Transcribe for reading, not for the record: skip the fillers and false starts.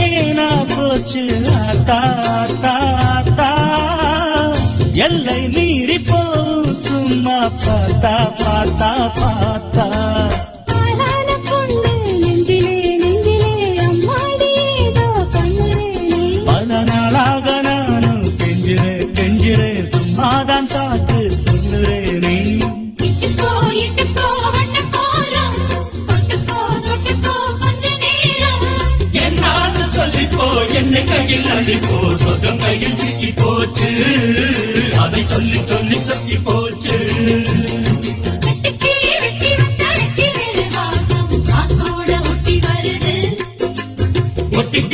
தேனா போச்சு ஆத்தா ஆத்தா ஆத்தா எல்லை மீறி போகும் சும்மா பார்த்தா பார்த்தா பார்த்தா பல நாளாக நானும் கெஞ்சுறேன் கெஞ்சுறேன் சும்மாதான் சாக்கு சொல்லுறேனே என்னை கையில் அள்ளிப்போ சொந்தம் கையில் சிக்கி போச்சு அதை சொல்லி